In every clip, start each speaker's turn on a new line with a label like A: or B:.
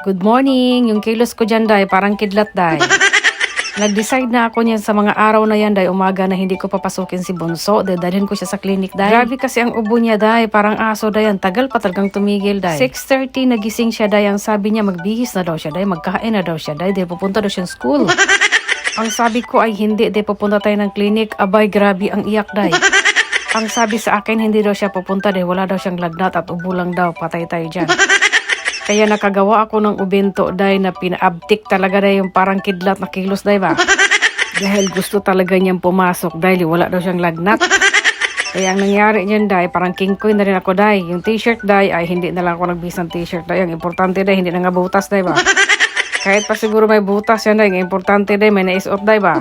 A: Good morning! Yung kilos ko dyan, day, parang kidlat, day. Nag-decide na ako niyan sa mga araw na yan, day, umaga na hindi ko papasukin si Bunso. Dalhin ko siya sa clinic, day. Grabe kasi ang ubo niya, day. Parang aso, day. Ang tagal pa talagang tumigil, day. 6:30, nagising siya, day. Ang sabi niya, magbihis na daw siya, day. Magkain na daw siya, day. Dahil pupunta daw siya sa school. Ang sabi ko ay hindi, day. Pupunta tayo ng clinic. Abay, grabe ang iyak, day. Ang sabi sa akin, hindi daw siya pupunta, day. Wala daw siyang lagnat at ubo lang daw. Patay tayo dyan. Kaya nakagawa ako ng ubento, day, na pinaabtik talaga, day, yung parang kidlat na kilos, day, ba? Dahil gusto talaga niyang pumasok, dahil wala daw siyang lagnat. Kaya ang nangyari niyan, day, parang king queen na rin ako, day. Yung t-shirt, day, ay hindi na lang ako nagbis ng t-shirt, day. Ang importante, day, hindi na nga butas, day, ba? Kahit pa siguro may butas yan, day. Ang importante, day, may naisuot, day, ba?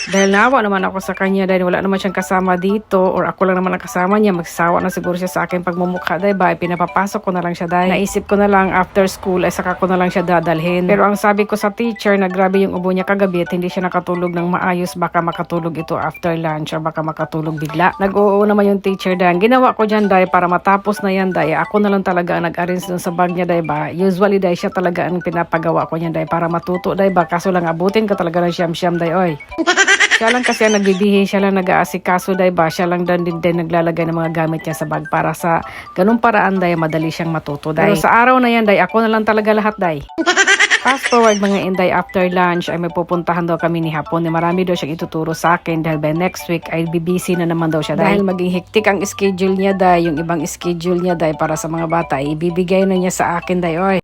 A: Dahil naawa naman ako sa kanya, dahil wala naman siyang kasama dito, or ako lang naman ang kasama niya, magsasawa na siguro siya sa akin pagmumukha, day, ba? Pinapapasok ko na lang siya, day. Naisip ko na lang after school ay saka ko na lang siya dadalhin. Pero ang sabi ko sa teacher na grabe yung ubo niya kagabi at hindi siya nakatulog ng maayos, baka makatulog ito after lunch or baka makatulog bigla. Nag-oo naman yung teacher, day. Ang ginawa ko dyan, day, para matapos na yan, day, ako na lang talaga ang nag-arrange dun sa bag niya, day, ba? Usually, day, siya talaga ang pinapagawa ko niyan, day, para matuto, day, ba? Kaso lang abutin ka talaga ng siyam-siyam, day, oy. Siya lang kasi ang nagbibihi, siya lang nag-aasikaso, day, ba? Siya lang din naglalagay ng mga gamit niya sa bag para sa ganung paraan, day, madali siyang matuto, day. Pero sa araw na yan, day, ako na lang talaga lahat, day. Fast forward mga inday, after lunch ay may pupuntahan daw kami ni Hapon. Marami daw siyang ituturo sa akin dahil by next week ay bibisi na naman daw siya. Dahil maging hektik ang schedule niya, day, yung ibang schedule niya, day, para sa mga bata, ibibigay na niya sa akin, day, oy.